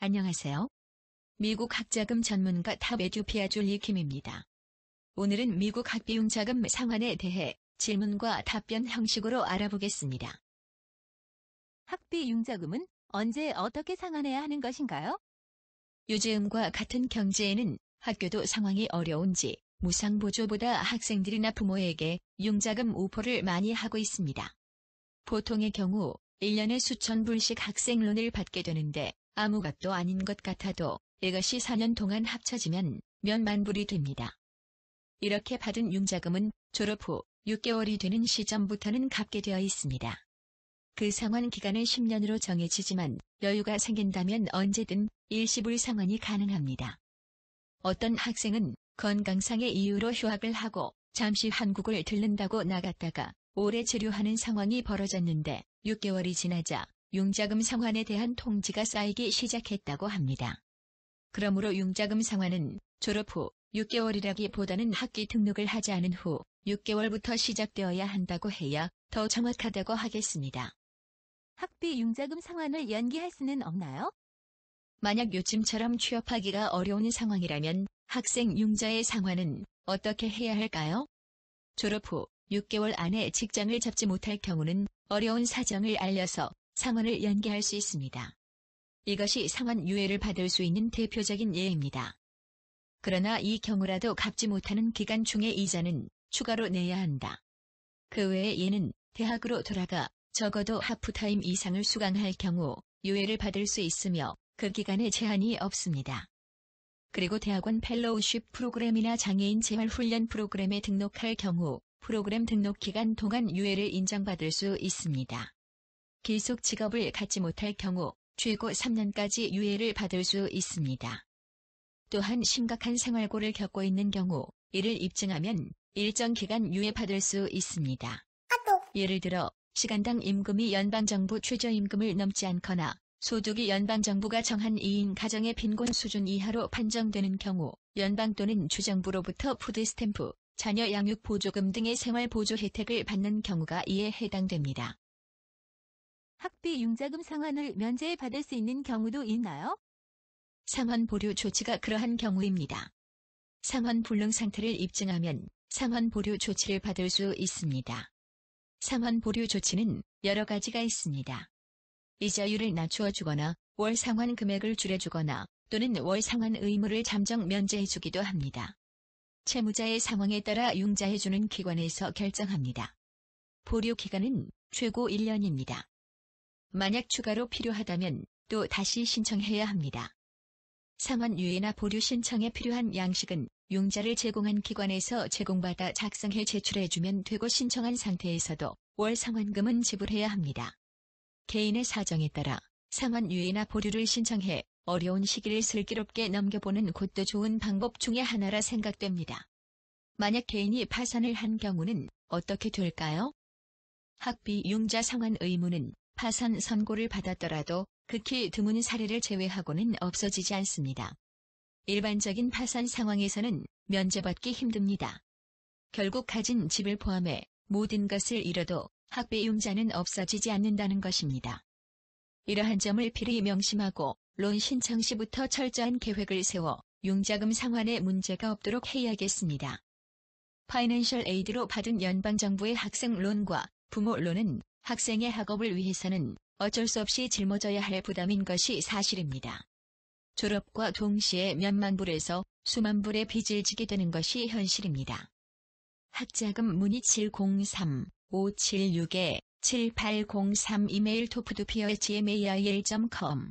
안녕하세요. 미국 학자금 전문가 탑에듀 피아줄리 킴입니다. 오늘은 미국 학비융자금 상환에 대해 질문과 답변 형식으로 알아보겠습니다. 학비융자금은 언제 어떻게 상환해야 하는 것인가요? 요즘과 같은 경제에는 학교도 상황이 어려운지 무상보조보다 학생들이나 부모에게 융자금 우포를 많이 하고 있습니다. 보통의 경우 1년에 수천 불씩 학생론을 받게 되는데 아무것도 아닌 것 같아도 이것이 4년 동안 합쳐지면 몇만 불이 됩니다. 이렇게 받은 융자금은 졸업 후 6개월이 되는 시점부터는 갚게 되어 있습니다. 그 상환 기간은 10년으로 정해지지만 여유가 생긴다면 언제든 일시불 상환이 가능합니다. 어떤 학생은 건강상의 이유로 휴학을 하고 잠시 한국을 들른다고 나갔다가 오래 체류하는 상황이 벌어졌는데 6개월이 지나자 융자금 상환에 대한 통지가 쌓이기 시작했다고 합니다. 그러므로 융자금 상환은 졸업 후 6개월이라기보다는 학기 등록을 하지 않은 후 6개월부터 시작되어야 한다고 해야 더 정확하다고 하겠습니다. 학비융자금 상환을 연기할 수는 없나요? 만약 요즘처럼 취업하기가 어려운 상황이라면 학생 융자의 상환은 어떻게 해야 할까요? 졸업 후 6개월 안에 직장을 잡지 못할 경우는 어려운 사정을 알려서 상환을 연기할 수 있습니다. 이것이 상환 유예를 받을 수 있는 대표적인 예입니다. 그러나 이 경우라도 갚지 못하는 기간 중에 이자는 추가로 내야 한다. 그 외의 예는 대학으로 돌아가 적어도 하프타임 이상을 수강할 경우 유예를 받을 수 있으며 그 기간에 제한이 없습니다. 그리고 대학원 펠로우십 프로그램이나 장애인 재활훈련 프로그램에 등록할 경우 프로그램 등록 기간 동안 유예를 인정받을 수 있습니다. 계속 직업을 갖지 못할 경우 최고 3년까지 유예를 받을 수 있습니다. 또한 심각한 생활고를 겪고 있는 경우 이를 입증하면 일정 기간 유예 받을 수 있습니다. 예를 들어 시간당 임금이 연방정부 최저임금을 넘지 않거나 소득이 연방정부가 정한 2인 가정의 빈곤 수준 이하로 판정되는 경우 연방 또는 주정부로부터 푸드스탬프, 자녀 양육 보조금 등의 생활보조 혜택을 받는 경우가 이에 해당됩니다. 학비융자금 상환을 면제받을 수 있는 경우도 있나요? 상환 보류 조치가 그러한 경우입니다. 상환 불능 상태를 입증하면 상환 보류 조치를 받을 수 있습니다. 상환 보류 조치는 여러 가지가 있습니다. 이자율을 낮추어 주거나 월 상환 금액을 줄여주거나 또는 월 상환 의무를 잠정 면제해 주기도 합니다. 채무자의 상황에 따라 융자해 주는 기관에서 결정합니다. 보류 기간은 최고 1년입니다. 만약 추가로 필요하다면 또 다시 신청해야 합니다. 상환 유예나 보류 신청에 필요한 양식은 융자를 제공한 기관에서 제공받아 작성해 제출해주면 되고 신청한 상태에서도 월 상환금은 지불해야 합니다. 개인의 사정에 따라 상환 유예나 보류를 신청해 어려운 시기를 슬기롭게 넘겨보는 것도 좋은 방법 중에 하나라 생각됩니다. 만약 개인이 파산을 한 경우는 어떻게 될까요? 학비융자 상환 의무는 파산 선고를 받았더라도 극히 드문 사례를 제외하고는 없어지지 않습니다. 일반적인 파산 상황에서는 면제받기 힘듭니다. 결국 가진 집을 포함해 모든 것을 잃어도 학비융자는 없어지지 않는다는 것입니다. 이러한 점을 필히 명심하고 론 신청 시부터 철저한 계획을 세워 융자금 상환에 문제가 없도록 해야겠습니다. 파이낸셜 에이드로 받은 연방정부의 학생론과 부모론은 학생의 학업을 위해서는 어쩔 수 없이 짊어져야 할 부담인 것이 사실입니다. 졸업과 동시에 몇만 불에서 수만 불의 빚을 지게 되는 것이 현실입니다. 학자금 문의 703-576-7803 이메일 tofudupier@gmail.com